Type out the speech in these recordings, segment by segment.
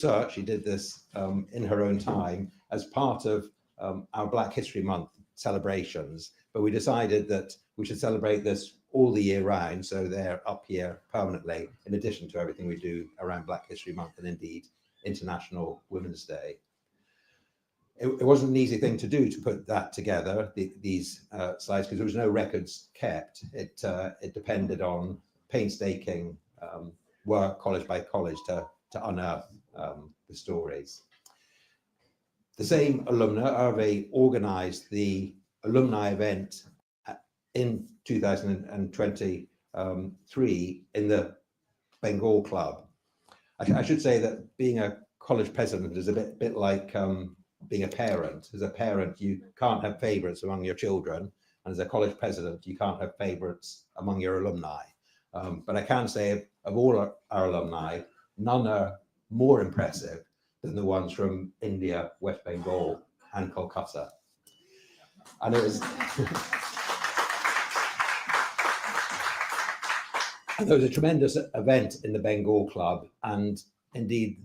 research. She did this in her own time as part of our Black History Month celebrations, but we decided that we should celebrate this all the year round, so they're up here permanently, in addition to everything we do around Black History Month and indeed International Women's Day. It wasn't an easy thing to do, to put that together, these slides, because there was no records kept. It depended on painstaking work, college by college, to unearth the stories. The same alumna, Hervé, organized the alumni event in 2023 in the Bengal Club. I should say that being a college president is a bit like being a parent. As a parent, you can't have favorites among your children, and as a college president, you can't have favorites among your alumni. But I can say of all our alumni, none are more impressive than the ones from India, West Bengal, and Kolkata. And it was there was a tremendous event in the Bengal Club, and indeed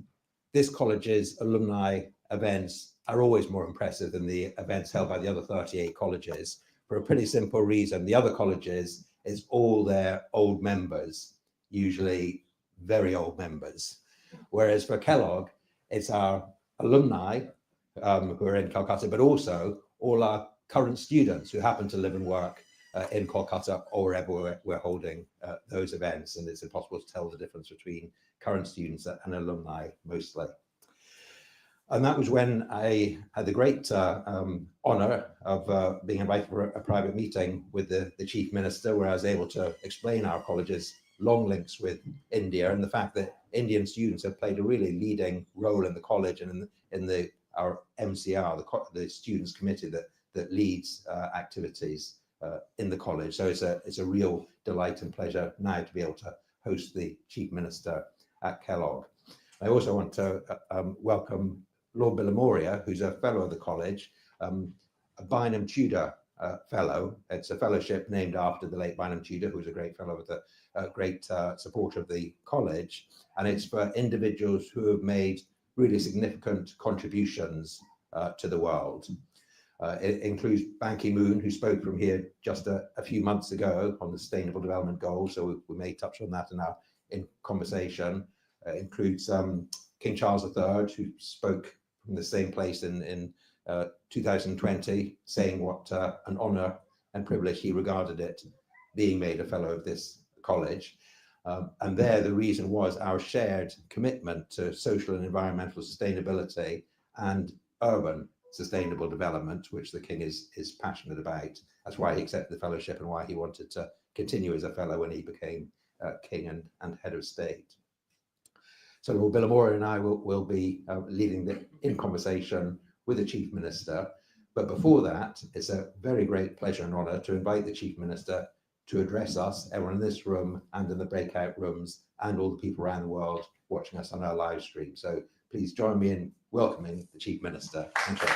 this college's alumni events are always more impressive than the events held by the other 38 colleges, for a pretty simple reason. The other colleges is all their old members, usually very old members. Whereas for Kellogg, it's our alumni who are in Calcutta, but also all our current students who happen to live and work in Kolkata or wherever we're holding those events. And it's impossible to tell the difference between current students and alumni mostly. And that was when I had the great honor of being invited for a private meeting with the Chief Minister, where I was able to explain our college's long links with India and the fact that Indian students have played a really leading role in the college and in our MCR, the Students' Committee that leads activities in the college. So it's a real delight and pleasure now to be able to host the Chief Minister at Kellogg. I also want to welcome Lord Billamoria, who's a fellow of the college, a Bynum Tudor fellow. It's a fellowship named after the late Bynum Tudor, who was a great fellow with a great supporter of the college. And it's for individuals who have made really significant contributions to the world. It includes Ban Ki-moon, who spoke from here just a few months ago on the Sustainable Development Goals, so we may touch on that in conversation. It includes King Charles III, who spoke from the same place in 2020, saying what an honour and privilege he regarded it, being made a fellow of this college. And there, the reason was our shared commitment to social and environmental sustainability and urban sustainable development, which the King is passionate about. That's why he accepted the fellowship and why he wanted to continue as a fellow when he became King and head of state. So Lord Billamoria and I will be leading in conversation with the Chief Minister. But before that, it's a very great pleasure and honour to invite the Chief Minister to address us, everyone in this room and in the breakout rooms, and all the people around the world watching us on our live stream. So please join me in welcoming the Chief Minister. Thank you.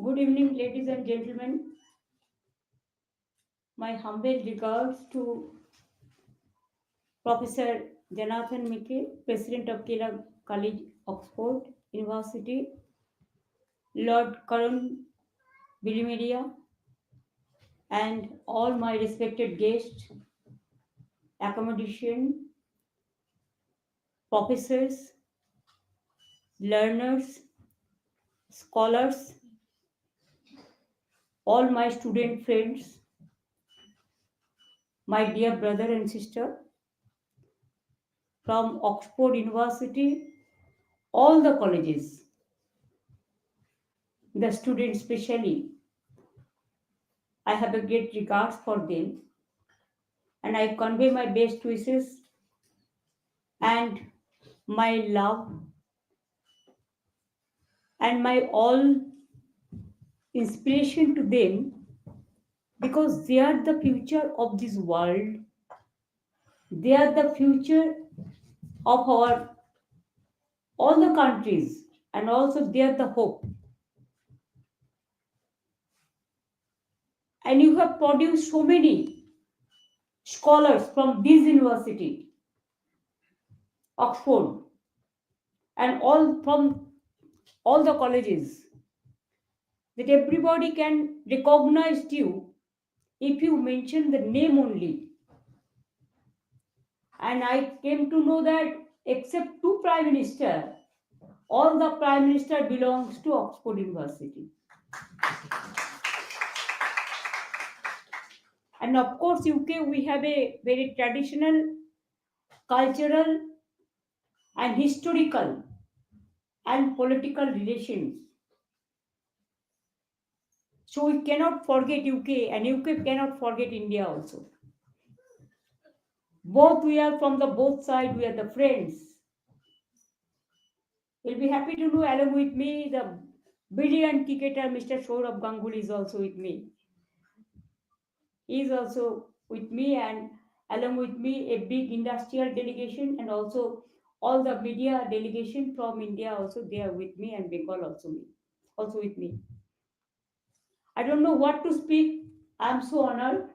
Good evening, ladies and gentlemen. My humble regards to Professor Jonathan Mickey, President of Kellogg College, Oxford University, Lord Karan Bilimedia, and all my respected guests, accommodation, professors, learners, scholars, all my student friends, my dear brother and sister from Oxford University, all the colleges, the students especially. I have a great regards for them, and I convey my best wishes and my love and my all inspiration to them, because they are the future of this world. They are the future of our all the countries, and also they are the hope. And you have produced so many scholars from this university, Oxford, and all from all the colleges, that everybody can recognize you if you mention the name only. And I came to know that except two prime minister, all the prime minister belongs to Oxford University. And of course, UK, we have a very traditional, cultural, and historical and political relations. So we cannot forget UK, and UK cannot forget India also. Both we are from the both side, we are the friends. You'll be happy to know along with me the brilliant cricketer Mr. Saurabh Ganguly is also with me. He is also with me, and along with me a big industrial delegation, and also all the media delegation from India also they are with me, and Bengal also with me. I don't know what to speak. I'm so honored.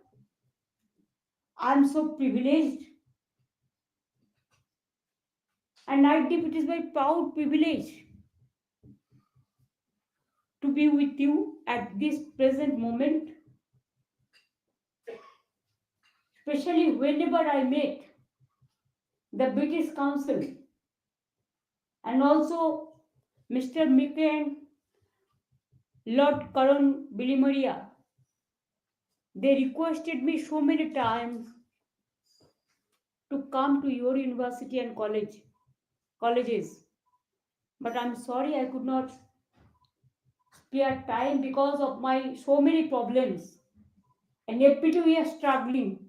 I'm so privileged, and I think it is my proud privilege to be with you at this present moment, especially whenever I met the British Council and also Mr. McCain, Lord Karan Bilimaria. They requested me so many times to come to your university and colleges. But I'm sorry I could not spare time because of my so many problems. And every we are struggling.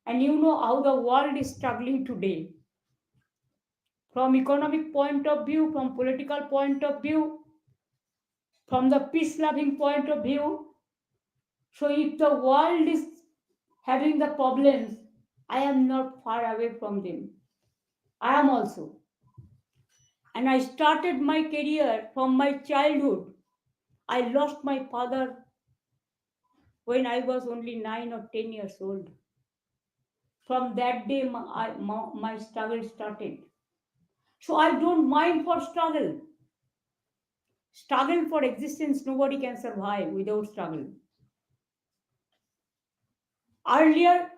And you know how the world is struggling today. From economic point of view, from political point of view, from the peace-loving point of view. So if the world is having the problems, I am not far away from them. I am also. And I started my career from my childhood. I lost my father when I was only 9 or 10 years old. From that day, my struggle started. So I don't mind for struggle. Struggle for existence, nobody can survive without struggle. Earlier,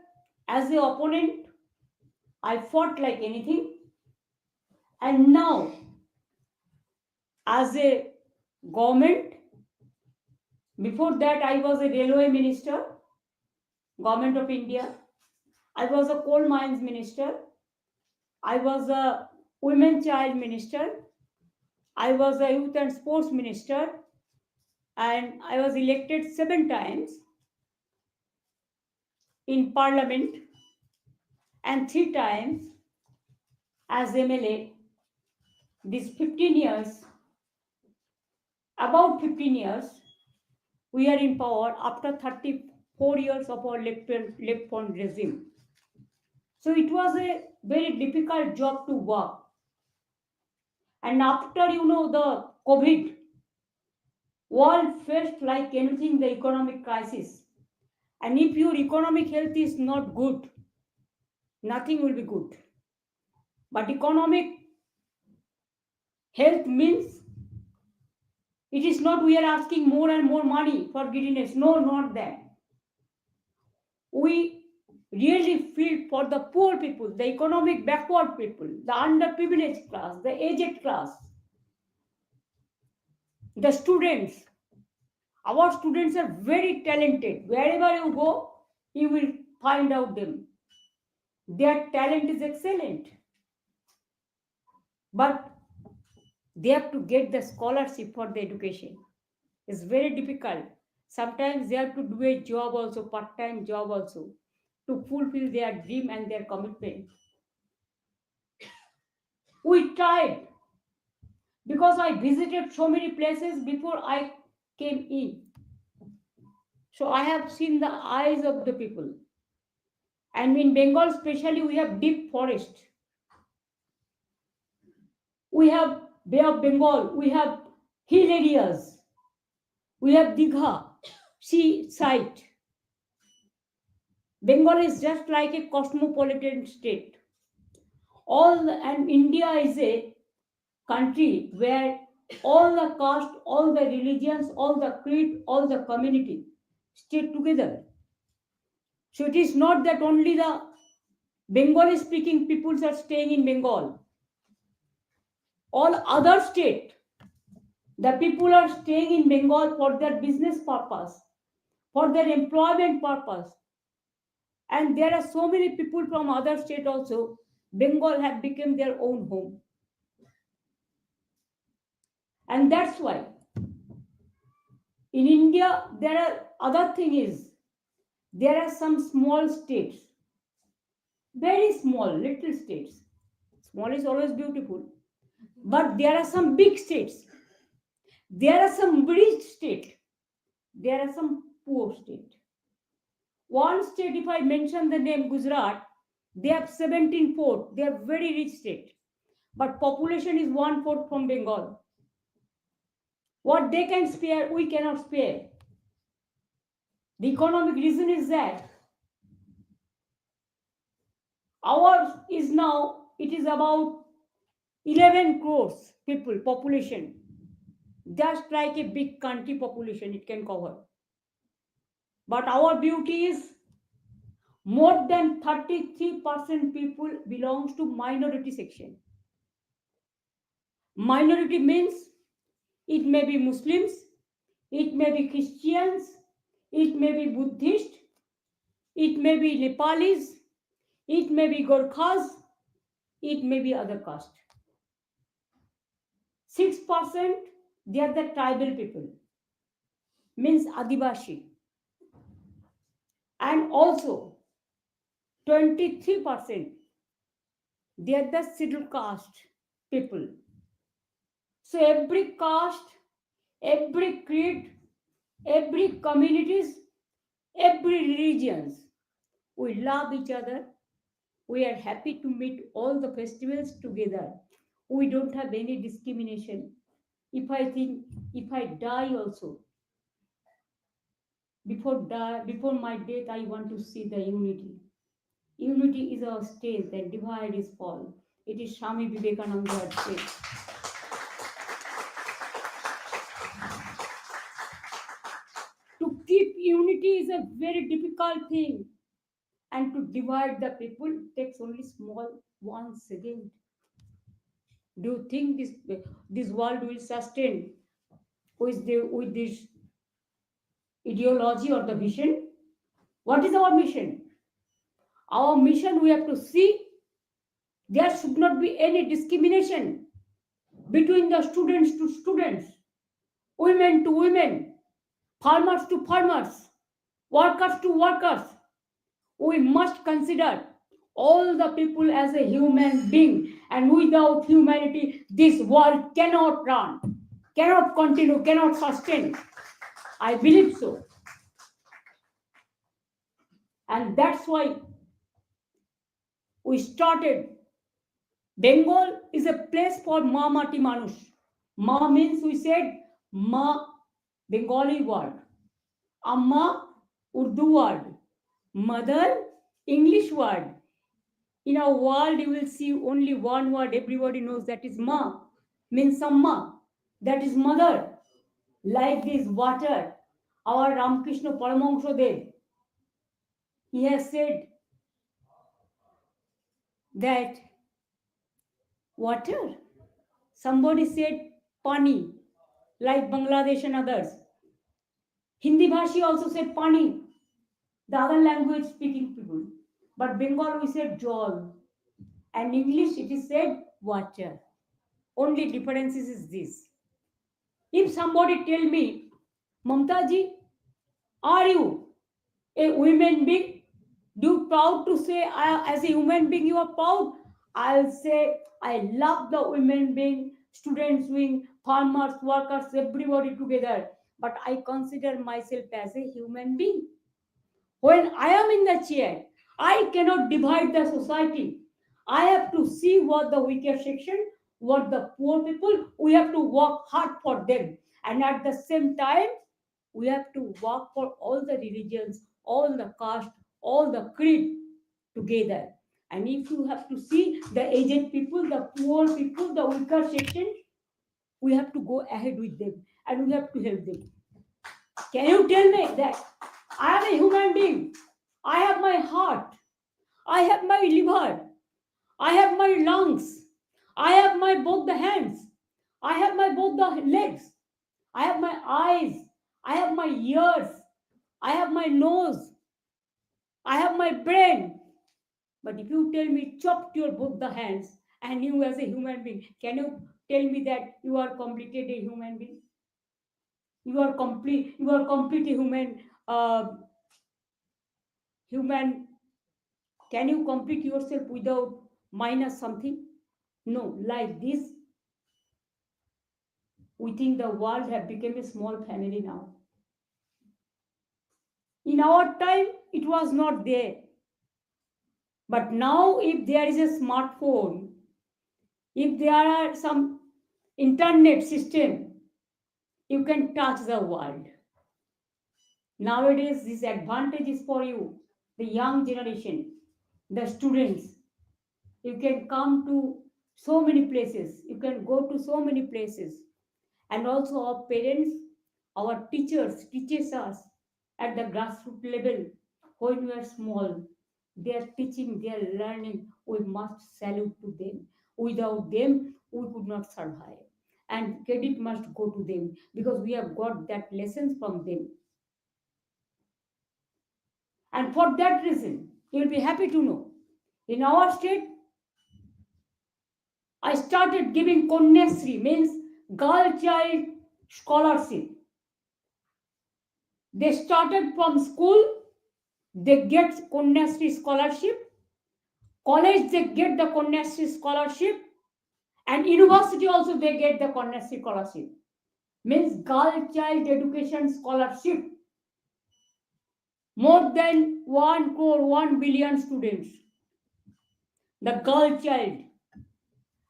as an opponent, I fought like anything. And now, as a government, before that, I was a railway minister, government of India. I was a coal mines minister. I was a women child minister. I was a youth and sports minister. And I was elected 7 times in parliament and 3 times as MLA. These 15 years, about 15 years, we are in power after 34 years of our left front regime. So it was a very difficult job to work. And after, the COVID, world faced like anything the economic crisis. And if your economic health is not good, nothing will be good. But economic health means it is not we are asking more and more money for giddiness. No, not that. We really feel for the poor people, the economic backward people, the underprivileged class, the aged class, the students. Our students are very talented. Wherever you go, you will find out them. Their talent is excellent. But they have to get the scholarship for the education. It's very difficult. Sometimes they have to do a job also, part-time job also, to fulfill their dream and their commitment. We tried because I visited so many places before I came in. So I have seen the eyes of the people. And in Bengal, especially, we have deep forest. We have Bay of Bengal, we have hill areas, we have Digha, seaside. Bengal is just like a cosmopolitan state. And India is a country where all the caste, all the religions, all the creed, all the community stay together. So it is not that only the Bengali speaking peoples are staying in Bengal. All other state, the people are staying in Bengal for their business purpose, for their employment purpose. And there are so many people from other state also. Bengal have become their own home. And that's why in India, there are other thing is, there are some small states, very small, little states. Small is always beautiful. But there are some big states. There are some rich state. There are some poor state. One state, if I mention the name Gujarat, they have 17 ports. They are very rich state. But population is 1/4 from Bengal. What they can spare, we cannot spare. The economic reason is that ours is now, it is about 11 crores people, population. Just like a big country population, it can cover. But our beauty is more than 33% people belongs to minority section. Minority means it may be Muslims, it may be Christians, it may be Buddhist, it may be Nepalis, it may be Gorkhas, it may be other caste. 6% they are the tribal people, means Adivashi. And also 23% they are the scheduled caste people. So every caste, every creed, every communities, every religions, we love each other. We are happy to meet all the festivals together. We don't have any discrimination. If I die also, before my death, I want to see the unity. Unity is our strength and divide is fall. It is Swami Vivekananda had said. To keep unity is a very difficult thing. And to divide the people takes only small 1 second. Do you think this world will sustain with this ideology or the vision? What is our mission? Our mission, we have to see there should not be any discrimination between the students to students, women to women, farmers to farmers, workers to workers. We must consider all the people as a human being, and without humanity, this world cannot run, cannot continue, cannot sustain. I believe so. And that's why we started. Bengal is a place for Ma Mati Manush. Ma means, we said, Ma, Bengali word. Amma, Urdu word. Mother, English word. In our world, you will see only one word everybody knows, that is Ma, means Amma, that is mother. Like this water, our Ramakrishna Paramahansa Dev, he has said that water, somebody said pani, like Bangladesh and others. Hindi Bhashi also said pani, the other language speaking people. But Bengal we said jol. And English it is said water. Only difference is this. If somebody tell me, Mamta ji, are you a human being? Do you proud to say as a human being you are proud? I'll say I love the human being, students wing, farmers, workers, everybody together. But I consider myself as a human being. When I am in the chair, I cannot divide the society. I have to see what the weaker section, what the poor people, we have to work hard for them. And at the same time, we have to work for all the religions, all the caste, all the creed together. And if you have to see the aged people, the poor people, the weaker sections, we have to go ahead with them and we have to help them. Can you tell me that I am a human being? I have my heart, I have my liver, I have my lungs, I have my both the hands, I have my both the legs, I have my eyes, I have my ears, I have my nose, I have my brain. But if you tell me chopped your both the hands and you as a human being, can you tell me that you are completed a human being? You are complete human human. Can you complete yourself without minus something? No, like this, we think the world have become a small family now. In our time, it was not there. But now, if there is a smartphone, if there are some internet system, you can touch the world. Nowadays, this advantage is for you, the young generation, the students. You can come to so many places. You can go to so many places. And also our parents, our teachers teaches us at the grassroots level. When we are small, they are teaching, they are learning. We must salute to them. Without them, we could not survive. And credit must go to them because we have got that lessons from them. And for that reason, you will be happy to know, in our state, I started giving Konyasri, means girl child scholarship. They started from school, they get Konyasri scholarship, college they get the Konyasri scholarship, and university also they get the Konyasri scholarship. Means girl child education scholarship. More than 1 crore, 1 billion students. The girl child.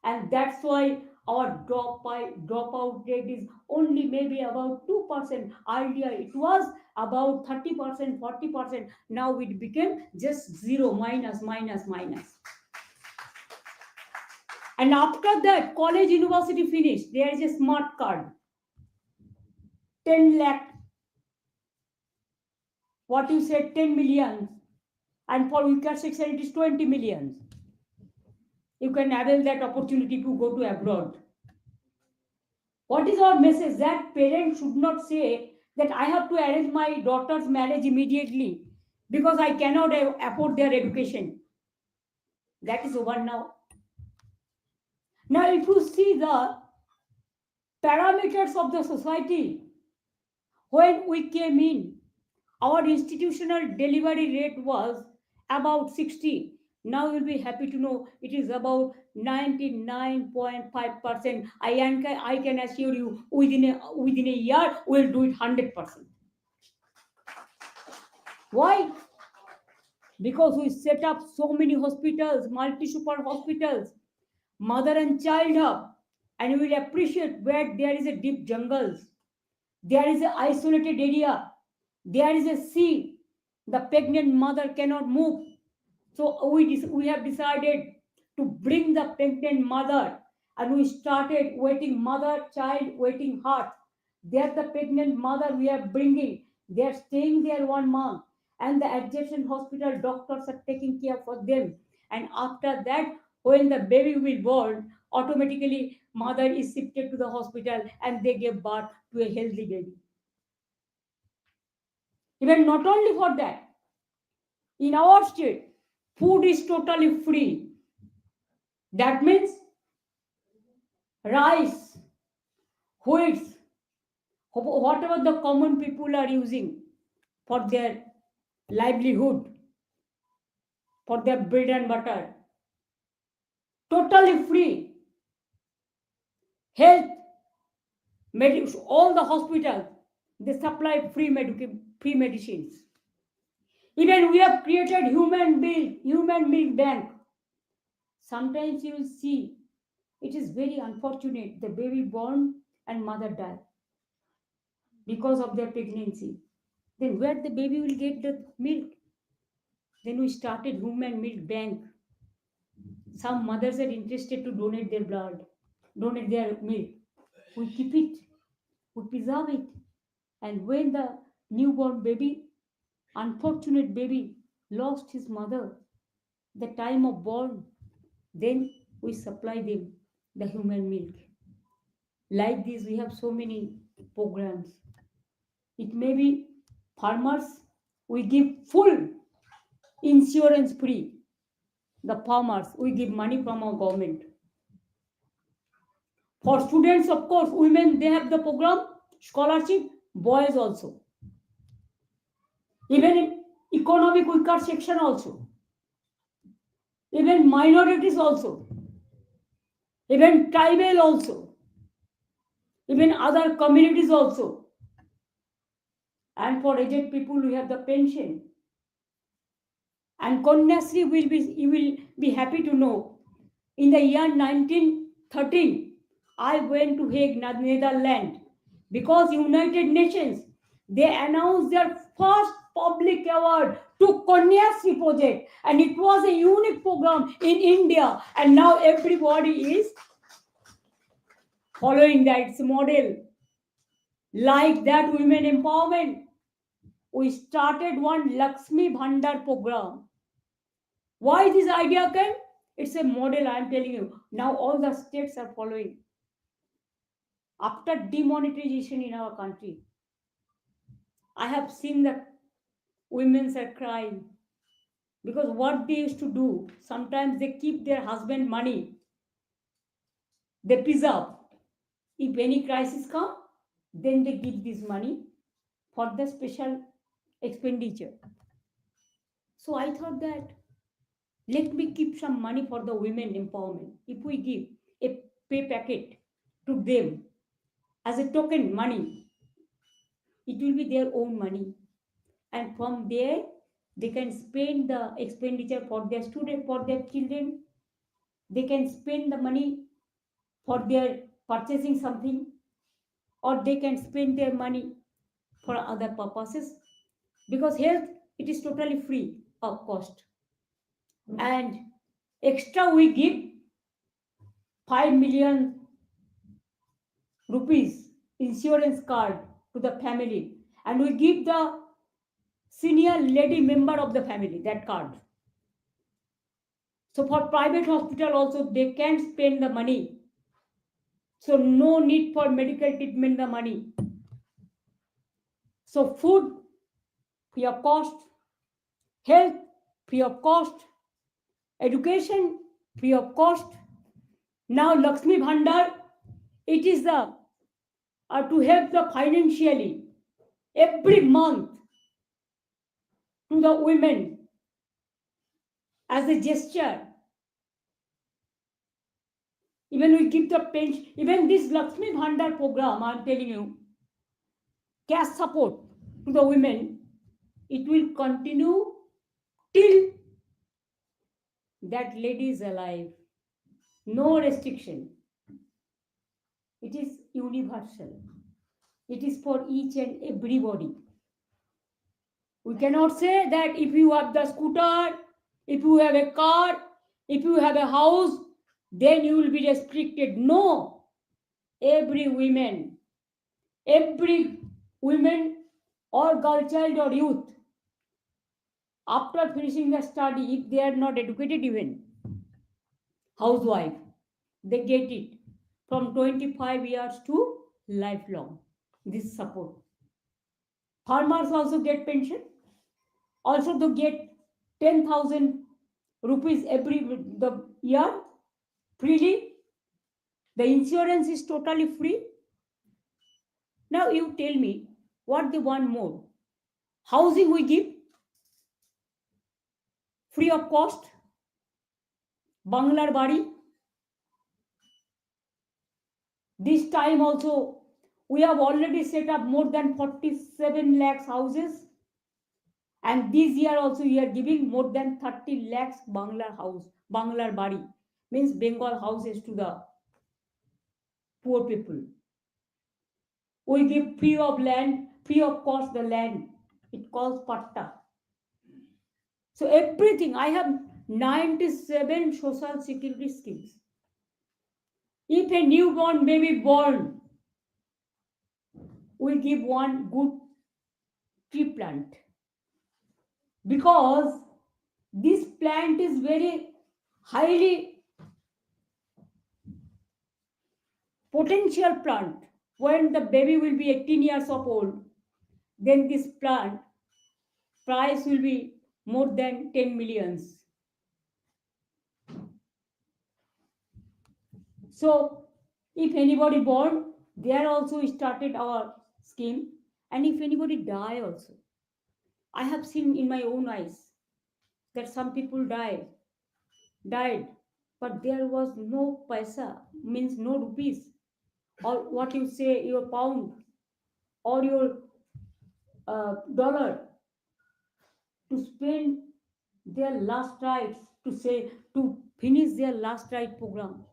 And that's why our dropout rate is only maybe about 2%. Earlier it was about 30%, 40%. Now it became just zero, minus, minus, minus. And after that, college, university finished, there is a smart card. 10 lakh. What you said, 10 million. And for weaker section, it is 20 million. You can avail that opportunity to go to abroad. What is our message? That parents should not say that I have to arrange my daughter's marriage immediately because I cannot afford their education. That is over now. Now, if you see the parameters of the society, when we came in, our institutional delivery rate was about 60. Now you'll be happy to know it is about 99.5%. I can assure you within a year we'll do it 100%. Why? Because we set up so many hospitals, multi-super hospitals, mother and child hub, and you will appreciate where there is a deep jungles, there is an isolated area, there is a sea, the pregnant mother cannot move. So we have decided to bring the pregnant mother, and we started waiting mother, child, waiting heart. There the pregnant mother we are bringing. They are staying there 1 month, and the adjacent hospital doctors are taking care for them. And after that, when the baby will be born, automatically mother is shifted to the hospital, and they give birth to a healthy baby. Even not only for that, in our state, food is totally free. That means rice, wheat, whatever the common people are using for their livelihood, for their bread and butter, totally free. Health, all the hospitals, they supply free medicines. Even we have created human milk bank. Sometimes you will see It is very unfortunate. The baby born and mother die because of their pregnancy. Then where the baby will get the milk? Then we started human milk bank. Some mothers are interested to donate their blood, donate their milk. We keep it, we preserve it. And when the newborn baby, unfortunate baby, lost his mother, the time of born, then we supply them the human milk. Like this, we have so many programs. It may be farmers, we give full insurance free. The farmers, we give money from our government. For students, of course, women, they have the program, scholarship, boys also. Even in economic weaker section also. Even minorities also. Even tribal also. Even other communities also. And for aged people, we have the pension. And Kanyasri you will be happy to know, in the year 1913, I went to Hague, Netherlands, because United Nations, they announced their first public award to Kanyasri project, and it was a unique program in India, and now everybody is following that model. Like that, women empowerment, we started one Lakshmi Bhandar program. Why this idea came? It's a model, I am telling you. Now all the states are following. After demonetization in our country, I have seen that women are crying because what they used to do, sometimes they keep their husband money, they preserve. If any crisis come, then they give this money for the special expenditure. So I thought that let me keep some money for the women empowerment. If we give a pay packet to them as a token money, it will be their own money. And from there, they can spend the expenditure for their student, for their children. They can spend the money for their purchasing something, or they can spend their money for other purposes. Because health, it is totally free of cost. And extra we give 5 million rupees insurance card to the family, and we give the senior lady member of the family that card. So for private hospital also they can spend the money. So no need for medical treatment the money. So food free of cost, health free of cost, education free of cost. Now Lakshmi Bhandar, it is the to help the financially every month to the women as a gesture. Even we give the pension, even this Lakshmi Bhandar program, I am telling you, cash support to the women, it will continue till that lady is alive. No restriction. It is universal. It is for each and everybody. We cannot say that if you have the scooter, if you have a car, if you have a house, then you will be restricted. No. Every woman or girl child or youth, after finishing the study, if they are not educated even, housewife, they get it from 25 years to lifelong, this support. Farmers also get pension. Also to get 10,000 rupees every the year freely. The insurance is totally free. Now you tell me what they want more. Housing we give free of cost. Banglar Bari. This time also we have already set up more than 47 lakhs houses. And this year also we are giving more than 30 lakhs Banglar house, Banglar Bari, means Bengal houses to the poor people. We give free of land, free of cost the land. It calls patta. So everything, I have 97 social security schemes. If a newborn baby born, we give one good tree plant. Because this plant is very highly potential plant. When the baby will be 18 years of old, then this plant price will be more than 10 millions. So if anybody born, there also we started our scheme. And if anybody die also, I have seen in my own eyes that some people died, but there was no paisa, means no rupees, or what you say, your pound or your dollar to spend their last rites, to say, to finish their last rite program.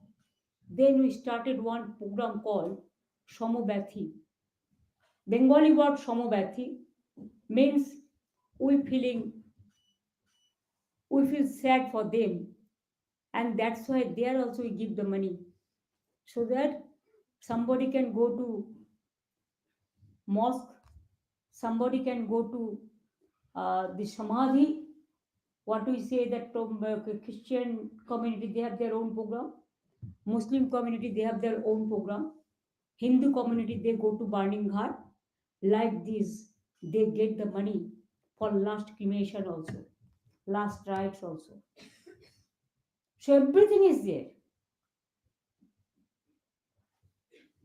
Then we started one program called Somobathi. Bengali word Somobathi means we feel sad for them, and that's why there also we give the money, so that somebody can go to mosque, somebody can go to the samadhi. What we say that Christian community, they have their own program, Muslim community, they have their own program, Hindu community, they go to burning ghat. Like this, they get the money for last cremation also, last rites also. So everything is there.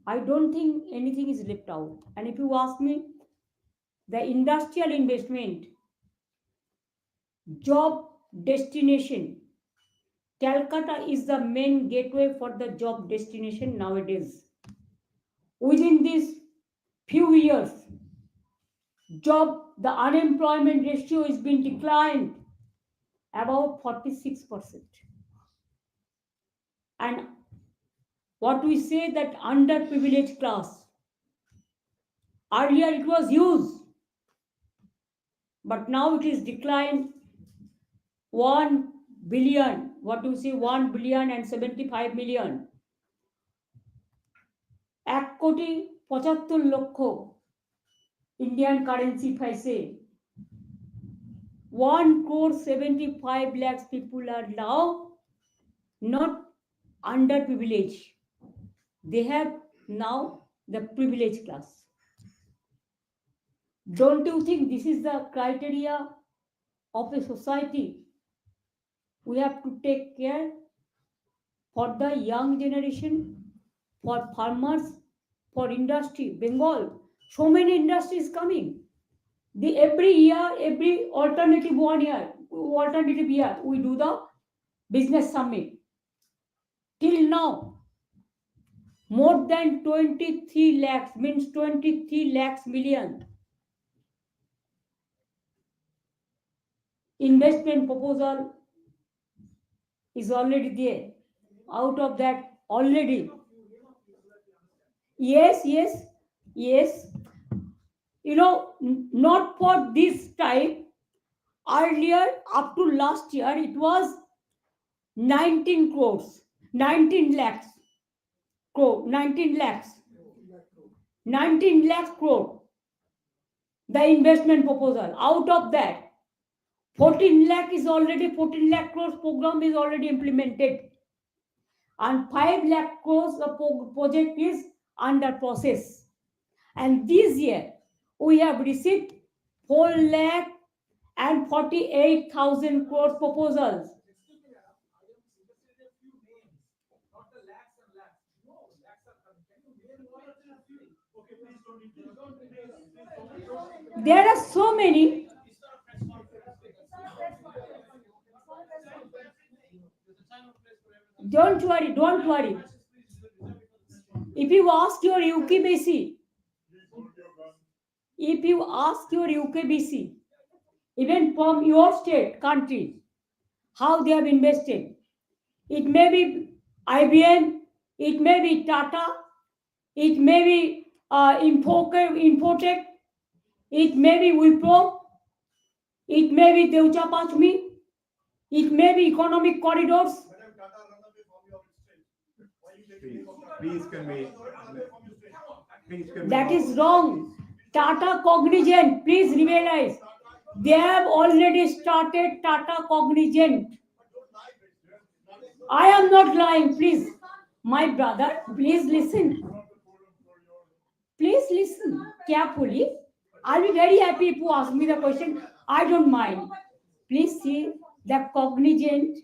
I don't think anything is left out. And if you ask me, the industrial investment, job destination, Calcutta is the main gateway for the job destination nowadays. Within these few years, the unemployment ratio has been declined about 46%. And what we say that underprivileged class, earlier it was huge, but now it is declined 1 billion, what do you say, 1 billion and 75 million. 1,75,00,000 Indian currency, if I say, 1,75,00,000 people are now not underprivileged. They have now the privileged class. Don't you think this is the criteria of a society? We have to take care for the young generation, for farmers, for industry. Bengal, so many industries coming. Every year, every alternative year, we do the business summit. Till now, more than 23 lakhs, means 23 lakhs million investment proposal is already there. Out of that, already. Yes. Not for this time. Earlier, up to last year, it was 19 crores, 19 lakhs crore, 19 lakhs crore, the investment proposal. Out of that, 14 lakh crores program is already implemented, and 5 lakh crores the project is under process. And this year, we have received 4 lakh and 48,000 crores proposals. There are so many. Don't worry. If you ask your UKBC, even from your state, country, how they have invested, it may be IBM, it may be Tata, it may be Infotech, it may be Wipro, it may be Deutsche Pachmi, it may be economic corridors. Please can we? That is wrong. Tata Cognizant, please realize, they have already started Tata Cognizant. I am not lying, please. My brother, please listen. Please listen carefully. I'll be very happy if you ask me the question. I don't mind. Please see the Cognizant,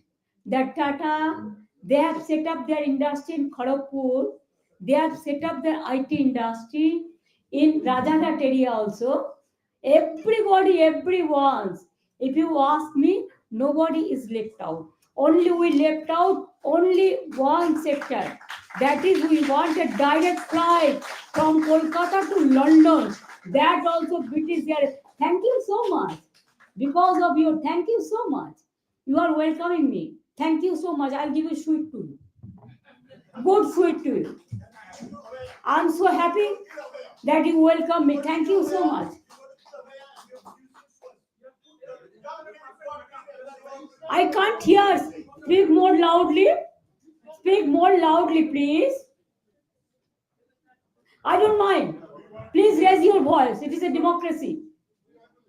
the Tata, they have set up their industry in Kharagpur. They have set up their IT industry in Rajaghat area also. Everybody, everyone's. If you ask me, nobody is left out. Only we left out only one sector. That is, we want a direct flight from Kolkata to London. That also British Airways. Thank you so much. Because of you, thank you so much. You are welcoming me. Thank you so much. I'll give a sweet to you. Good sweet to you. I'm so happy that you welcome me. Thank you so much. I can't hear. Speak more loudly. Speak more loudly, please. I don't mind. Please raise your voice. It is a democracy.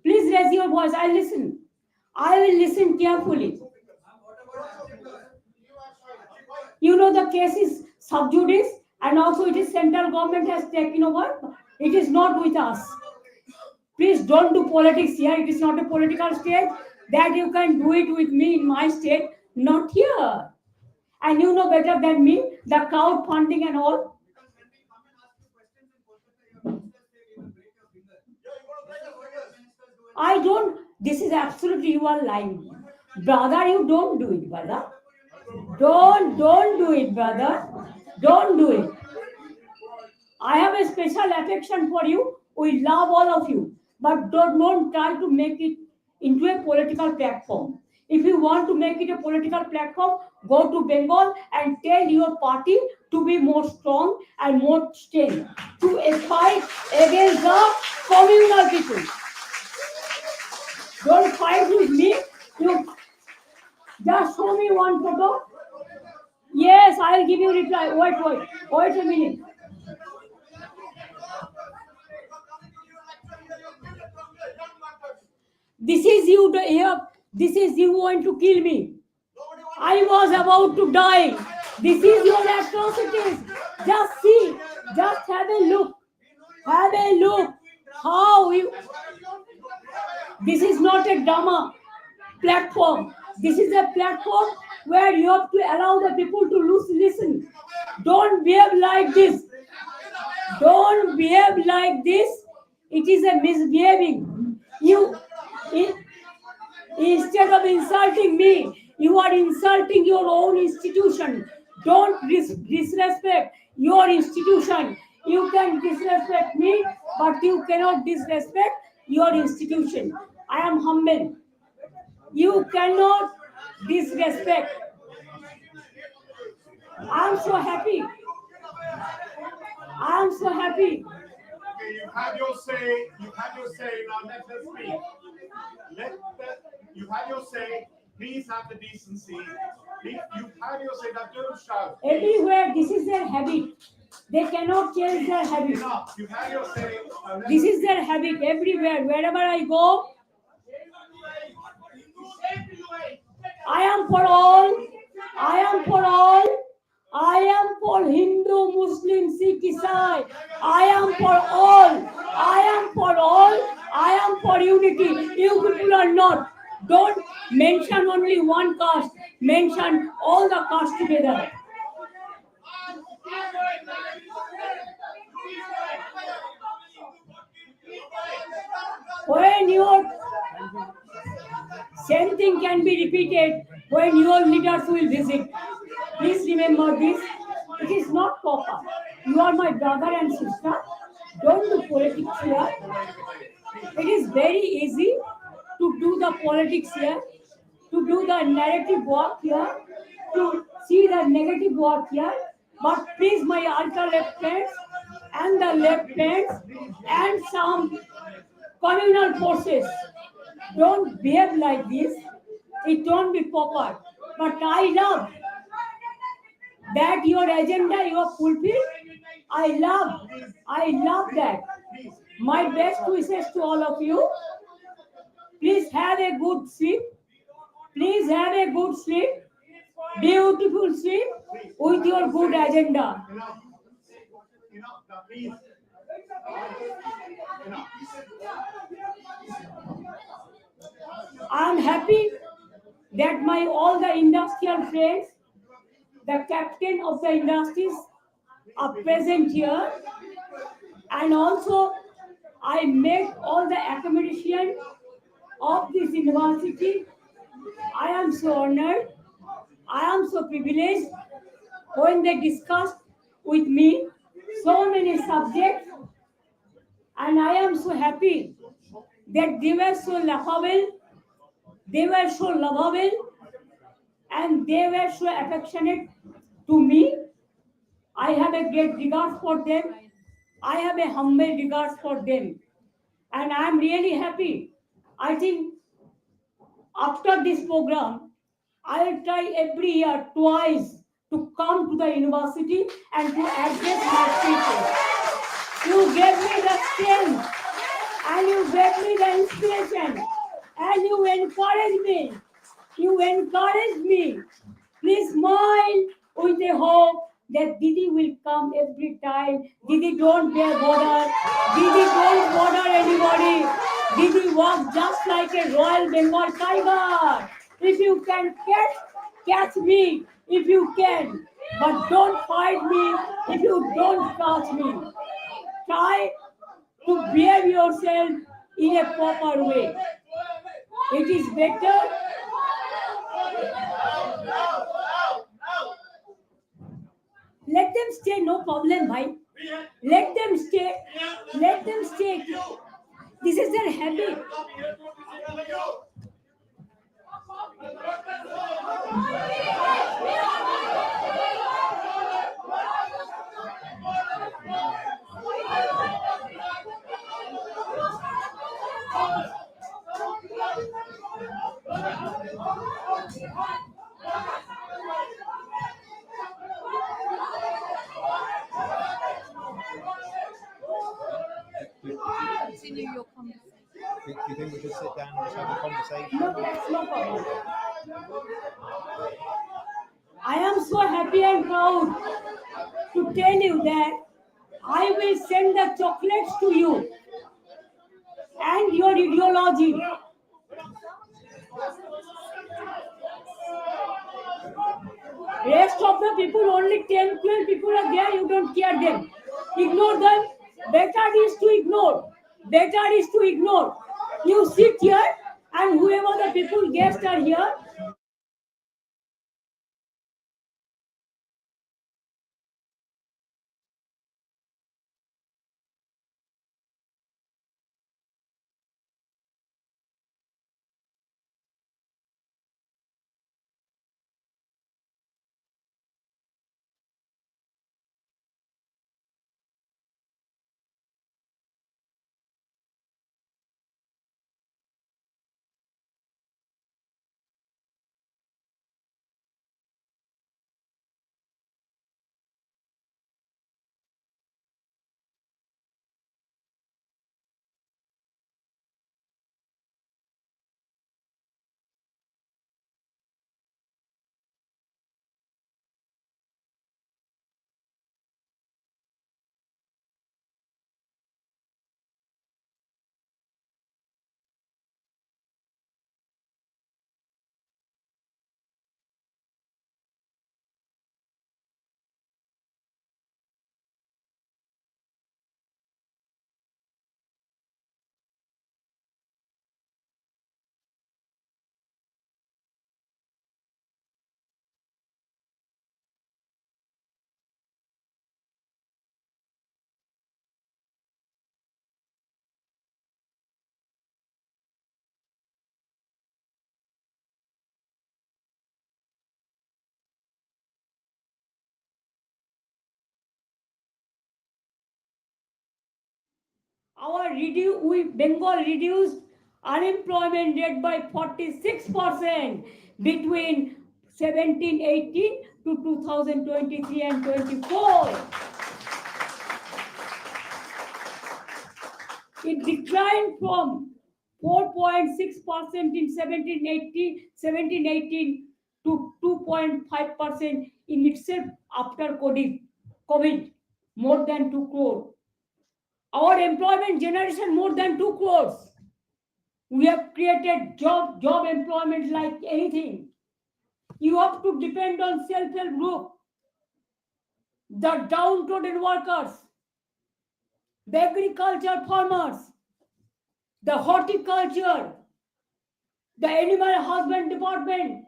Please raise your voice. I'll listen. I will listen carefully. You know the case is sub judice and also it is central government has taken over. It is not with us. Please don't do politics here. It is not a political state that you can do it with me in my state, not here. And you know better than me the crowdfunding and all. I don't. This is absolutely you are lying, brother. You don't do it, brother. Don't do it, brother. Don't do it. I have a special affection for you. We love all of you. But don't try to make it into a political platform. If you want to make it a political platform, go to Bengal and tell your party to be more strong and more strength to fight against the communal people. Don't fight with me. You just show me one photo. Yes, I'll give you reply. Wait a minute. This is you here. This is you going to kill me. I was about to die. This is your atrocities. Just see. Just have a look. Have a look. How you. This is not a drama platform. This is a platform where you have to allow the people to listen. Don't behave like this. Don't behave like this. It is a misbehaving. You, instead of insulting me, you are insulting your own institution. Don't disrespect your institution. You can disrespect me, but you cannot disrespect your institution. I am humble. You cannot disrespect. I'm so happy. I'm so happy. Okay, you have your say. You have your say. Now let us speak. You have your say. Please have the decency. Please, you have your say. Now don't shout. Everywhere, this is their habit. They cannot change their habit. Enough. You have your say. This is their habit everywhere. Wherever I go, I am for all. I am for all. I am for Hindu, Muslim, Sikh, Isai. I am for all. I am for all. I am for unity. You people are not. Don't mention only one caste. Mention all the castes together. When your same thing can be repeated when your leaders will visit. Please remember this. It is not proper. You are my brother and sister. Don't do politics here. It is very easy to do the politics here, to do the narrative work here, to see the negative work here. But please, my ultra left friends, and the left hands and some communal forces. Don't behave like this. It don't be proper. But I love that your agenda you have fulfilled. I love that. My best wishes to all of you. Please have a good sleep. Please have a good sleep. Beautiful sleep with your good agenda. Enough. Enough. Now, please. Enough. I am happy that my all the industrial friends, the captain of the industries are present here, and also I met all the accommodation of this university. I am so honored. I am so privileged when they discussed with me so many subjects, and I am so happy that they were so laughable, they were so lovable, and they were so affectionate to me. I have a great regard for them. I have a humble regard for them. And I am really happy. I think after this program, I will try every year twice to come to the university and to address my speeches. You gave me the strength and you gave me the inspiration and you encourage me. You encourage me. Please smile with a hope that Didi will come every time. Didi don't bear border. Didi don't bother anybody. Didi walks just like a Royal Bengal tiger. If you can catch me if you can. But don't fight me if you don't catch me. Try to behave yourself in a proper way. It is better. Let them stay, no problem, bhai. Let them stay. Let them stay. This is their habit. Continue your conversation. Do you think we should sit down and just have a conversation? No, that's no problem. I am so happy and proud to tell you that I will send the chocolates to you and your ideology. Rest of the people, only 10, 12 people are there, you don't care them. Ignore them. Better is to ignore. Better is to ignore. You sit here and whoever the people guests are here, Bengal reduced unemployment rate by 46% between 1718 to 2023 and 24. It declined from 4.6% in 1718 to 2.5% in itself after COVID, more than 2 crore. Our employment generation more than 2 crores. We have created job employment like anything. You have to depend on self-help group, the downtrodden workers, the agriculture farmers, the horticulture, the animal husband department.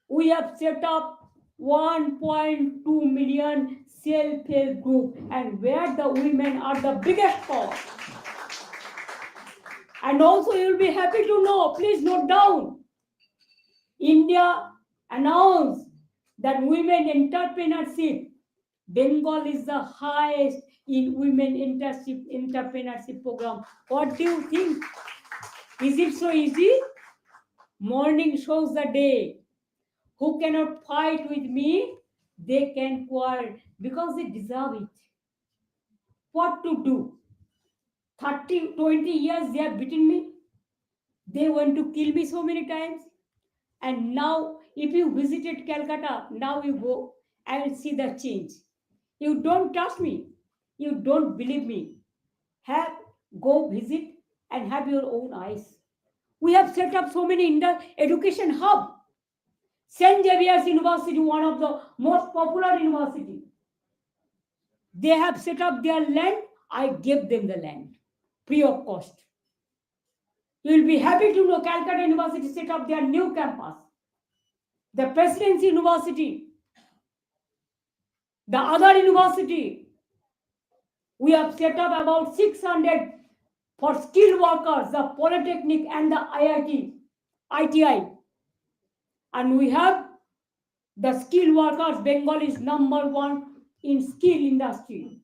We have set up 1.2 million self-help group, and where the women are the biggest part. And also you'll be happy to know, please note down, India announced that women entrepreneurship, Bengal is the highest in women entrepreneurship program. What do you think? Is it so easy? Morning shows the day. Who cannot fight with me, they can quarrel because they deserve it. What to do? 30, 20 years they have beaten me. They want to kill me so many times. And now, if you visited Calcutta, now you go and see the change. You don't trust me. You don't believe me. Go visit and have your own eyes. We have set up so many education hubs. St. Xavier's University, one of the most popular university. They have set up their land. I gave them the land, free of cost. You will be happy to know Calcutta University set up their new campus. The Presidency University, the other university, we have set up about 600 for skilled workers, the Polytechnic and the ITI. And we have the skilled workers. Bengal is number 1 in skill industry.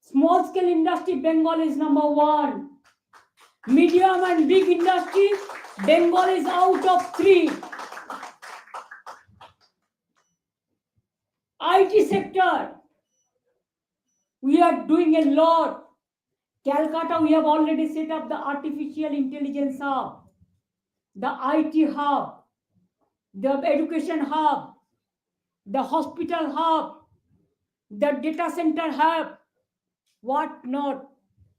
Small scale industry, Bengal is number 1. Medium and big industry, Bengal is out of 3. IT sector, we are doing a lot. Calcutta, we have already set up the artificial intelligence hub, the IT hub, the education hub, the hospital hub, the data center hub, what not.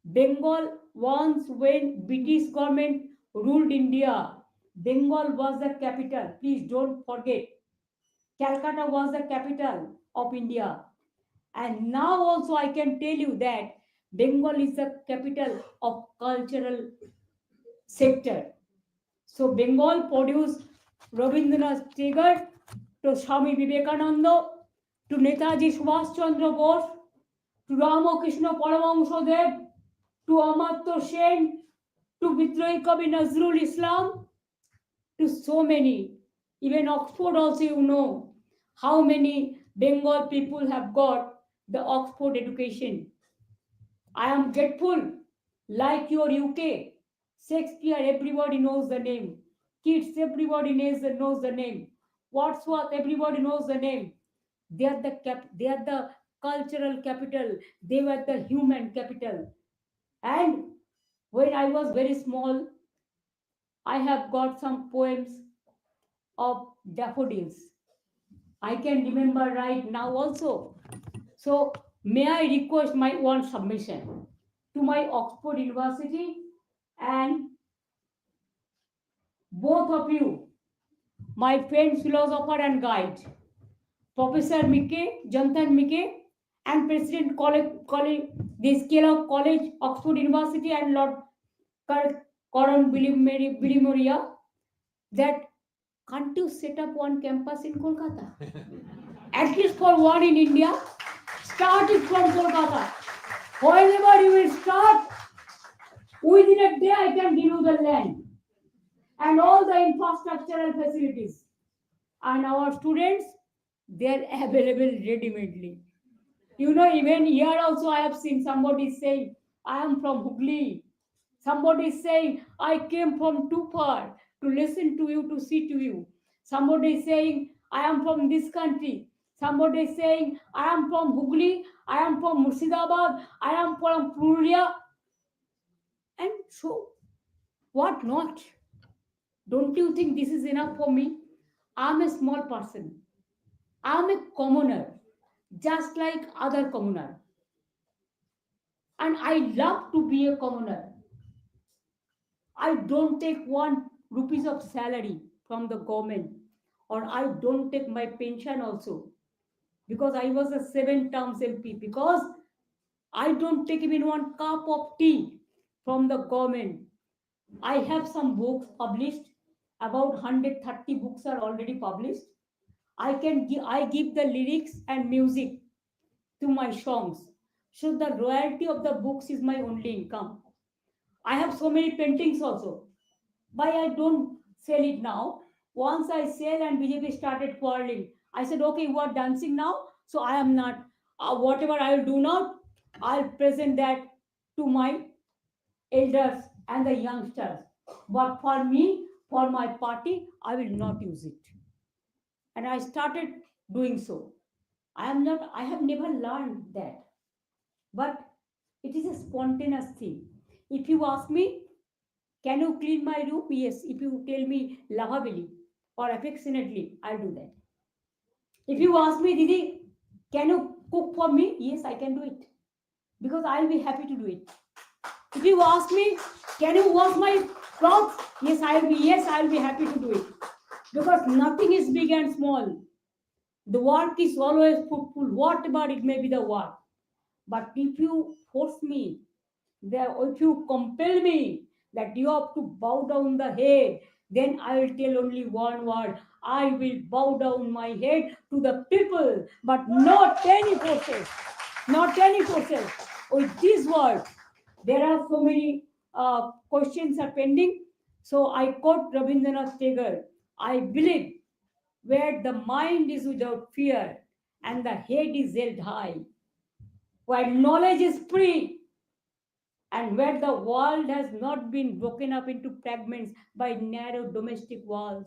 Bengal, once when British government ruled India, Bengal was the capital. Please don't forget. Calcutta was the capital of India. And now also I can tell you that Bengal is the capital of cultural sector. So Bengal produced Rabindranath Tagore to Swami Vivekananda, to Netaji Subhash Chandra Bose, to Ramakrishna Paramahansa Dev, to Amartya Sen, to Vitrohi Kavi Nazrul Islam, to so many. Even Oxford also, you know how many Bengal people have got the Oxford education. I am grateful, like your UK, Shakespeare, everybody knows the name. Kids, everybody knows the name. Wordsworth, everybody knows the name. They are the cultural capital. They were the human capital. And when I was very small, I have got some poems of daffodils. I can remember right now also. So may I request my one submission to my Oxford University and both of you, my friend, philosopher and guide, Professor Mike, Jonathan Mike, and President College, the Kellogg College, Oxford University, and Lord Coron Bilimoria, that can't you set up one campus in Kolkata? At least for one in India. Start it from Kolkata. Wherever you will start, within a day I can give you the land and all the infrastructural facilities. And our students, they are available ready-madely. You know, even here also I have seen somebody saying, I am from Hooghly. Somebody is saying, I came from too far to listen to you, to see to you. Somebody is saying, I am from this country. Somebody is saying, I am from Hooghly, I am from Murshidabad, I am from Purulia. And so, what not? Don't you think this is enough for me? I'm a small person. I'm a commoner, just like other commoner. And I love to be a commoner. I don't take 1 rupees of salary from the government, or I don't take my pension also, because I was a 7 terms MP, because I don't take even 1 cup of tea from the government. I have some books published, about 130 books are already published. I give the lyrics and music to my songs. So the royalty of the books is my only income. I have so many paintings also. Why I don't sell it now? Once I sell and BJP started quarreling, I said, okay, you are dancing now, so I am not. Whatever I will do now, I'll present that to my elders and the youngsters. But for me, for my party, I will not use it. And I started doing so. I have never learned that. But it is a spontaneous thing. If you ask me, can you clean my room? Yes. If you tell me lovably or affectionately, I'll do that. If you ask me, Didi, can you cook for me? Yes, I can do it. Because I'll be happy to do it. If you ask me, can you wash my clothes? Yes, I'll be happy to do it. Because nothing is big and small. The work is always fruitful, whatever it may be the work. But if you force me, if you compel me that you have to bow down the head, then I will tell only one word. I will bow down my head to the people, but not any forces. Not any forces. With this word, there are so many questions are pending. So I quote Rabindranath Tagore. I believe where the mind is without fear and the head is held high, where knowledge is free, and where the world has not been broken up into fragments by narrow domestic walls.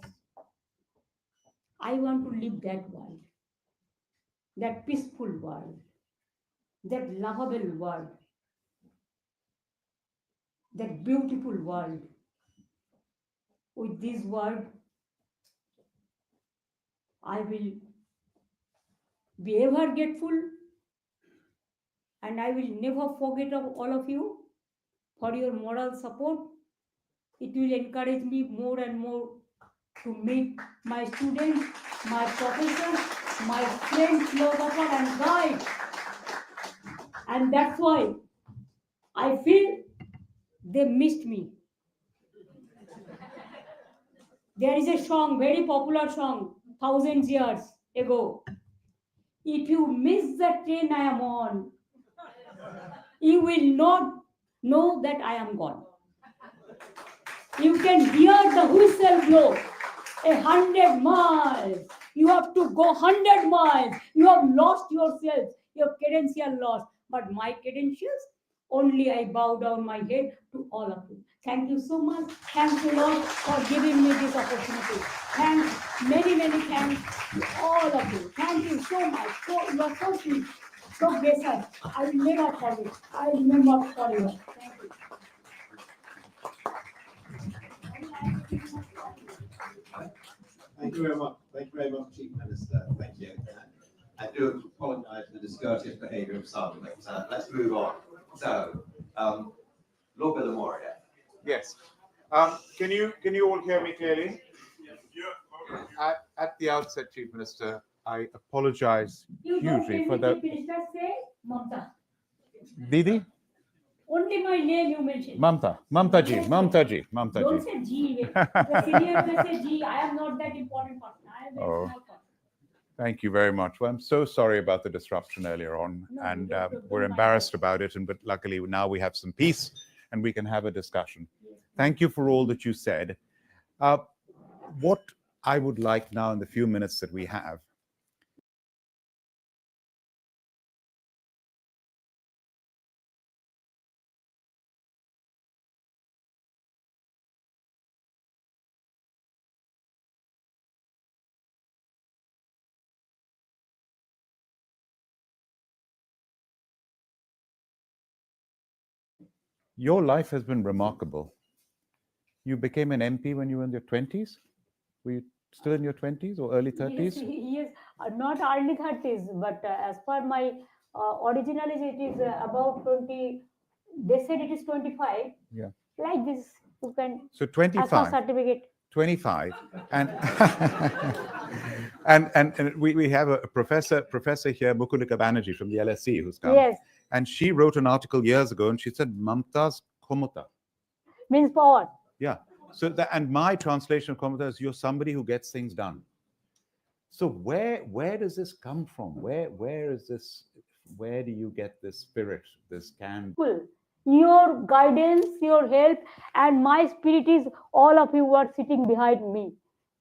I want to live that world, that peaceful world, that lovable world, that beautiful world. With this word, I will be ever grateful, and I will never forget of all of you for your moral support. It will encourage me more and more to meet my students, my professors, my friends, philosopher and guide. And that's why I feel they missed me. There is a song, very popular song, thousands years ago. If you miss the train I am on, you will not know that I am gone. You can hear the whistle blow 100 miles. You have to go 100 miles. You have lost yourself. Your credential lost. But my credentials, only I bow down my head to all of you. Thank you so much. Thank you, Lord, for giving me this opportunity. Thanks, many thanks to all of you. Thank you so much. You are so sweet, so gracious. I will never forget. I will remember forever. Thank you. Thank you very much. Thank you very much, Chief Minister. Thank you. I do apologise for the discourteous behaviour of some, but let's move on. So, Lord Villamoria. Yes. Can you all hear me clearly? At the outset, Chief Minister, I apologize You don't hugely tell for me, the. Chief Minister, say Mamta. Didi? Only my name you mentioned. Mamta ji. Don't say G. The senior may say G. I am not that important person. I am a Oh. small person. Thank you very much. Well, I'm so sorry about the disruption earlier on, No, and don't we're mind embarrassed that. about it. But luckily now we have some peace, and we can have a discussion. Yes. Thank you for all that you said. What I would like now in the few minutes that we have Your life has been remarkable. You became an MP when you were in your 20s? Were you still in your 20s or early 30s? Yes, not early 30s, but as per my original age, it is about 20. They said it is 25. Yeah. Like this, you can So ask for 25. certificate. 25 and and we have a professor here, Mukulika Banerjee from the LSE, who's come, Yes, and she wrote an article years ago and she said Mamta's Komota. means power. Yeah. So that, and my translation of Komota is you're somebody who gets things done. So where does this come from? Where is this? Where do you get this spirit, this can? Your guidance, your help, and my spirit is all of you are sitting behind me.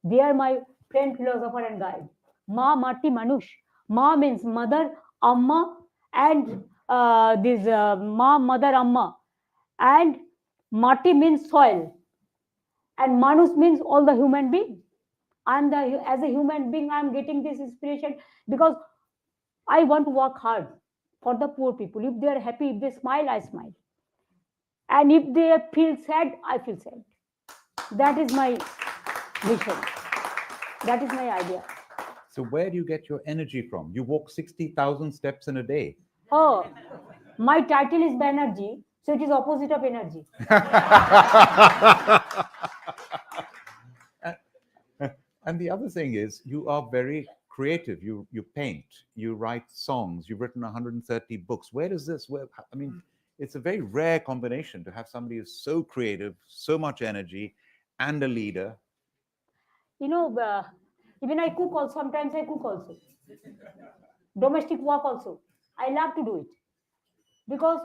They are my friend, philosopher, and guide. Ma Mati Manush. Ma means mother, Amma, and this Ma, mother, Amma. And Mati means soil. And Manus means all the human being. I'm the as a human being, I'm getting this inspiration because I want to work hard for the poor people. If they are happy, if they smile, I smile. And if they feel sad, I feel sad. That is my vision. That is my idea. So where do you get your energy from? You walk 60,000 steps in a day. Oh, my title is Banerjee, so it is opposite of energy. And the other thing is, you are very creative. You paint, you write songs. You've written 130 books. Where does this? I mean, it's a very rare combination to have somebody who's so creative, so much energy, and a leader. You know, even I cook also. Sometimes I cook also. Domestic work also. I love to do it because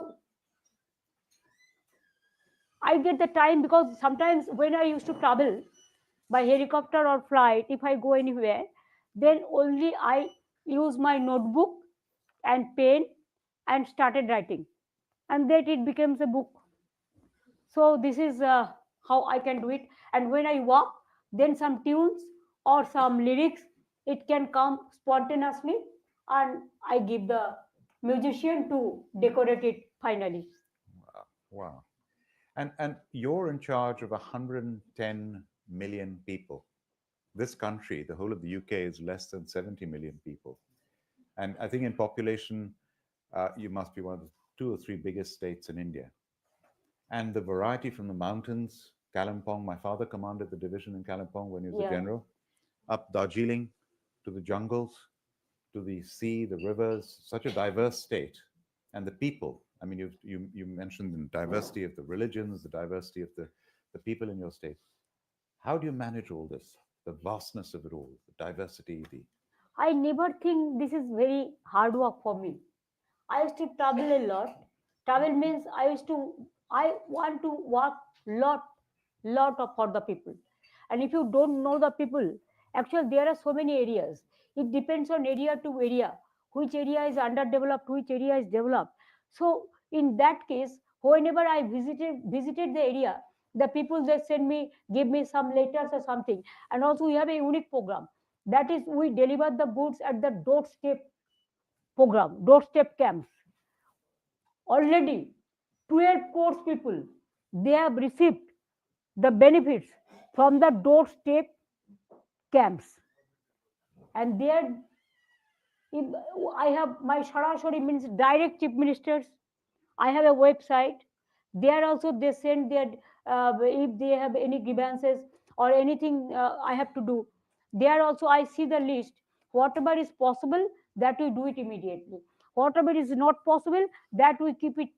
I get the time. Because sometimes when I used to travel by helicopter or flight, if I go anywhere, then only I use my notebook and pen and started writing, and that it becomes a book. So this is how I can do it. And when I walk, then some tunes or some lyrics, it can come spontaneously, and I give the musician to decorate it finally. Wow. And you're in charge of 110 million people. This country, the whole of the UK, is less than 70 million people. And I think in population, you must be one of the 2 or 3 biggest states in India. And the variety from the mountains, Kalimpong, my father commanded the division in Kalimpong when he was a general, up Darjeeling to the jungles, to the sea, the rivers, such a diverse state. And the people, I mean, you mentioned the diversity of the religions, the diversity of the people in your state. How do you manage all this, the vastness of it all, the diversity, the... I never think this is very hard work for me. I used to travel a lot. Travel means I want to work lot of for the people. And if you don't know the people, actually there are so many areas. It depends on area to area, which area is underdeveloped, which area is developed. So in that case, whenever I visited the area, the people that send me, give me some letters or something. And also we have a unique program. That is, we deliver the goods at the doorstep program, doorstep camps. Already 12 crores people, they have received the benefits from the doorstep camps. And there, I have my Sharashari means direct chief ministers. I have a website. There also they send their if they have any grievances or anything I have to do. There also I see the list. Whatever is possible, that we do it immediately. Whatever is not possible, that we keep it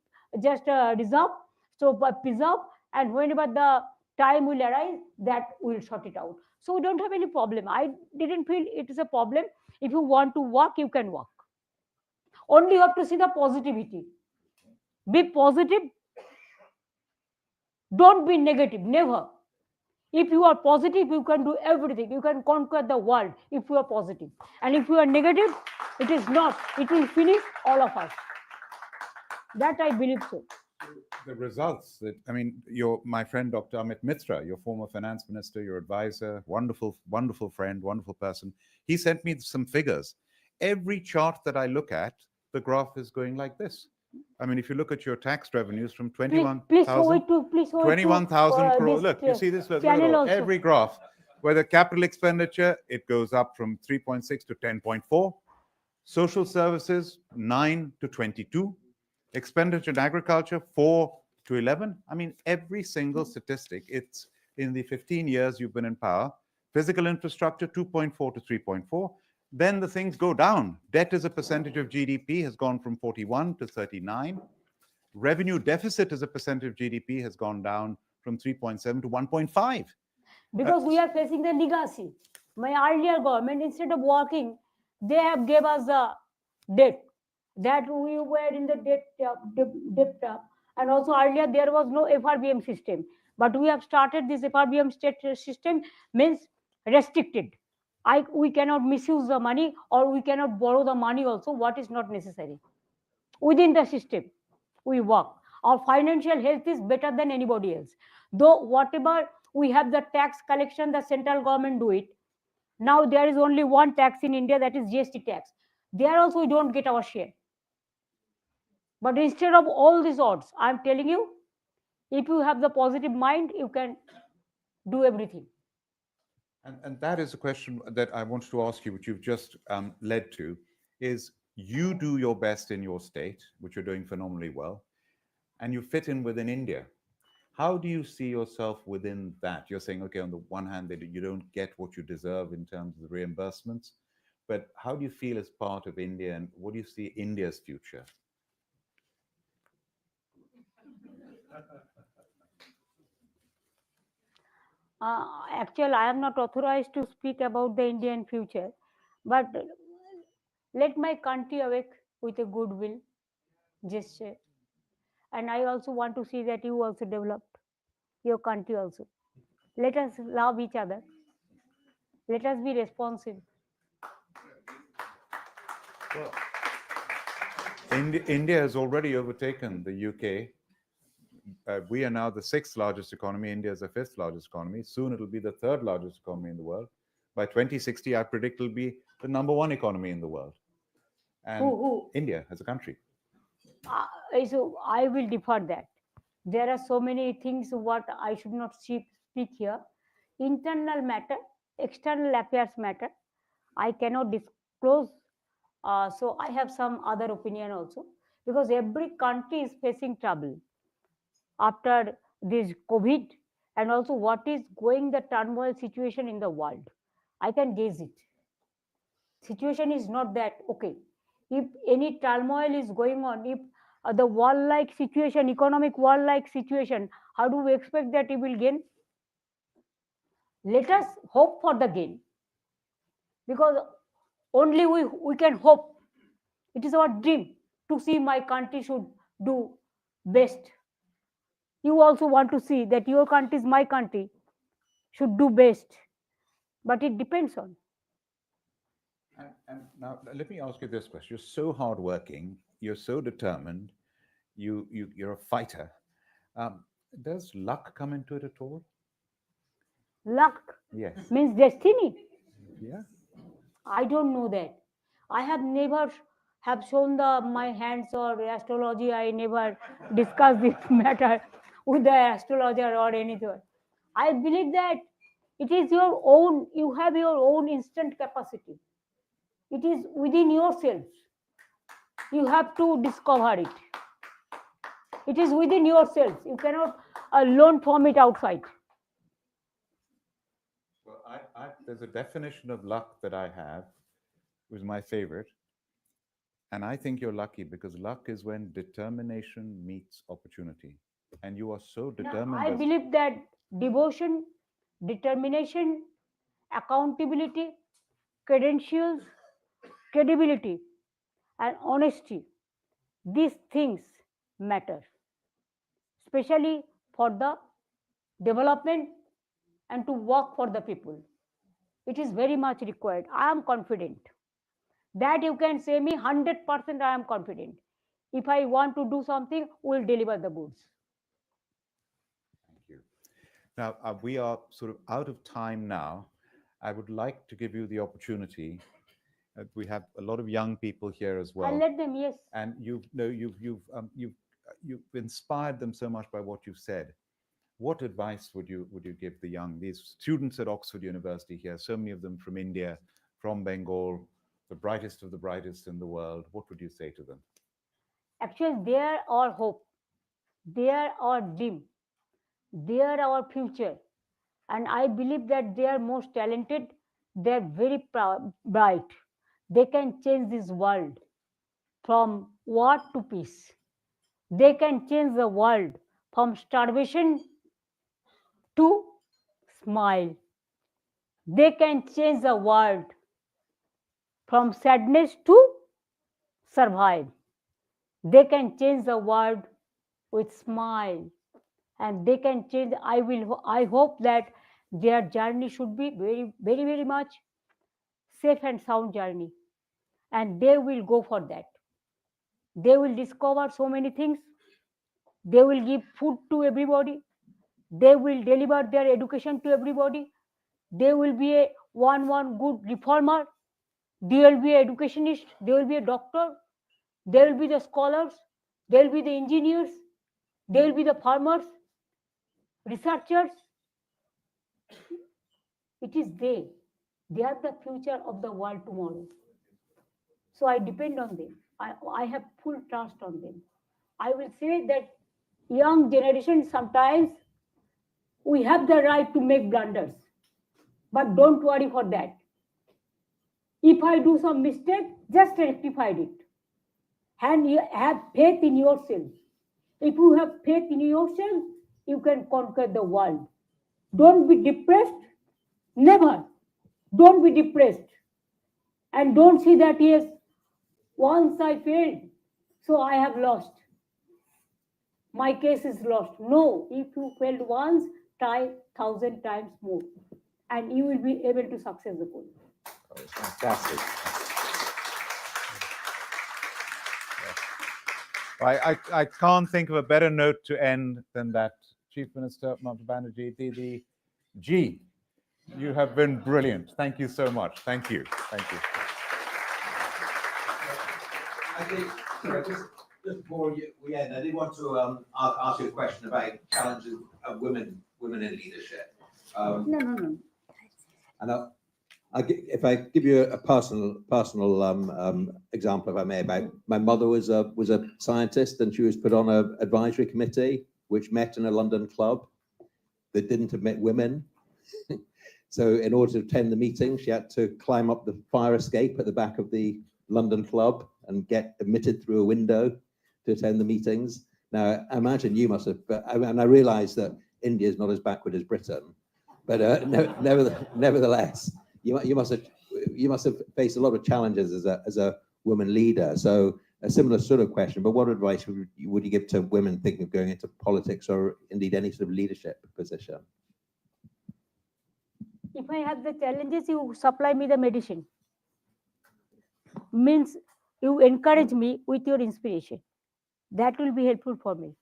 just reserve. So preserve, and whenever the time will arise, that we'll sort it out. So we don't have any problem. I didn't feel it is a problem. If you want to work, you can work. Only you have to see the positivity. Be positive. Don't be negative. Never. If you are positive, you can do everything. You can conquer the world if you are positive. And if you are negative, it is not. It will finish all of us. That I believe so. The results that, I mean, my friend Dr. Amit Mitra, your former finance minister, your advisor, wonderful friend, wonderful person, he sent me some figures. Every chart that I look at, the graph is going like this. I mean, if you look at your tax revenues from Please hold 21,000 to 21,000 crore. this Look, you see this, look channel at also. every graph. Whether capital expenditure, it goes up from 3.6 to 10.4. Social services, 9 to 22. Expenditure in agriculture, 4 to 11. I mean, every single statistic, it's in the 15 years you've been in power. Physical infrastructure, 2.4 to 3.4. Then the things go down. Debt as a percentage of GDP has gone from 41 to 39. Revenue deficit as a percentage of GDP has gone down from 3.7 to 1.5. Because we are facing the legacy. My earlier government, instead of working, they have gave us the debt. That we were in the debt. And also earlier there was no FRBM system. But we have started this FRBM state system, means restricted. We cannot misuse the money, or we cannot borrow the money also, what is not necessary. Within the system, we work. Our financial health is better than anybody else. Though whatever we have the tax collection, the central government do it. Now there is only one tax in India, that is GST tax. There also we don't get our share. But instead of all these odds, I'm telling you, if you have the positive mind, you can do everything. And that is a question that I wanted to ask you, which you've just led to, is you do your best in your state, which you're doing phenomenally well, and you fit in within India. How do you see yourself within that? You're saying, okay, on the one hand, that you don't get what you deserve in terms of the reimbursements, but how do you feel as part of India, and what do you see India's future? Actually, I am not authorized to speak about the Indian future, but let my country awake with a goodwill gesture. And I also want to see that you also developed, your country also. Let us love each other. Let us be responsive. Well, India has already overtaken the UK. We are now the 6th largest economy. India is the 5th largest economy. Soon it'll be the 3rd largest economy in the world. By 2060, I predict it'll be the #1 economy in the world. And Who? India as a country. So I will defer that. There are so many things what I should not speak here. Internal matter, external affairs matter. I cannot disclose. So I have some other opinion also, because every country is facing trouble after this COVID, and also what is going the turmoil situation in the world. I can guess it. Situation is not that okay. If any turmoil is going on, if the war-like situation, economic war-like situation, how do we expect that it will gain? Let us hope for the gain, because only we can hope. It is our dream to see my country should do best. You also want to see that your country is my country, should do best, but it depends on. And now let me ask you this question. You're so hardworking, you're so determined, you're a fighter. Does luck come into it at all? Luck Yes. means destiny. Yeah. I don't know that. I have never have shown my hands or astrology. I never discussed this matter with the astrologer or anything. I believe that it is your own. You have your own instant capacity. It is within yourself. You have to discover it. It is within yourself. You cannot learn from it outside. Well, there's a definition of luck that I have, which is my favorite. And I think you're lucky, because luck is when determination meets opportunity. And you are so determined. I believe that devotion, determination, accountability, credentials, credibility, and honesty, these things matter, especially for the development and to work for the people. It is very much required. I am confident that you can say me 100%. I am confident. If I want to do something, we'll deliver the goods. Thank you. Now, we are sort of out of time now. I would like to give you the opportunity, We have a lot of young people here as well. I'll let them, yes. And you've inspired them so much by what you've said. What advice would you give the young, these students at Oxford University here, so many of them from India, from Bengal, the brightest of the brightest in the world? What would you say to them? Actually, they are our hope. They are our dream. They are our future. And I believe that they are most talented. They are very bright. They can change this world from war to peace. They can change the world from starvation to smile. They can change the world from sadness to survive. They can change the world with smile, and they can change. I hope that their journey should be very much safe and sound journey, and they will go for that. They will discover so many things. They will give food to everybody. They will deliver their education to everybody. They will be a one good reformer. They will be an educationist. They will be a doctor. They will be the scholars. They will be the engineers. They will be the farmers, researchers. It is they. They are the future of the world tomorrow. So I depend on them. I have full trust on them. I will say that young generation, sometimes we have the right to make blunders, but don't worry for that. If I do some mistake, just rectify it. And you have faith in yourself. If you have faith in yourself, you can conquer the world. Don't be depressed. Never. Don't be depressed. And don't see that, yes, once I failed, so I have lost. My case is lost. No, if you failed once, try 1,000 times more, and you will be able to success the goal. Oh, fantastic. I can't think of a better note to end than that. Chief Minister Mamata Banerjee, the G, you have been brilliant. Thank you so much. Thank you. Thank you. I think, sorry, just before we end, I did want to ask you a question about challenges of women in leadership. No. And if I give you a personal example, if I may, about my mother was a scientist, and she was put on an advisory committee which met in a London club that didn't admit women. So in order to attend the meeting, she had to climb up the fire escape at the back of the London club and get admitted through a window to attend the meetings. Now, I imagine you must have, and I realize that India is not as backward as Britain, but nevertheless, you must have faced a lot of challenges as a woman leader. So a similar sort of question, but what advice would you give to women thinking of going into politics or indeed any sort of leadership position? If I have the challenges, you supply me the medicine. Means you encourage me with your inspiration. That will be helpful for me.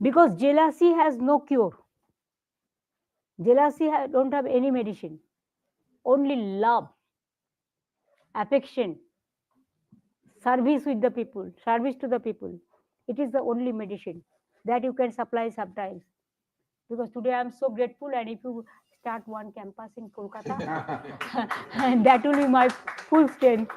Because jealousy has no cure. Jealousy don't have any medicine. Only love, affection, service with the people, service to the people. It is the only medicine that you can supply sometimes. Because today I am so grateful, and if you start one campus in Kolkata, and that will be my full strength.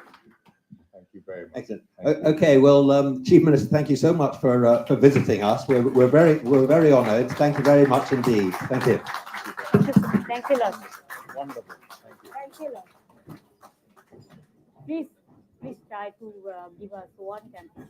Thank you very much. Excellent. Okay, well, Chief Minister, thank you so much for visiting us. We're very honoured. Thank you very much indeed. Thank you. Thanks a lot. Wonderful. Thank you. Thanks a lot. Please try to give us one campus.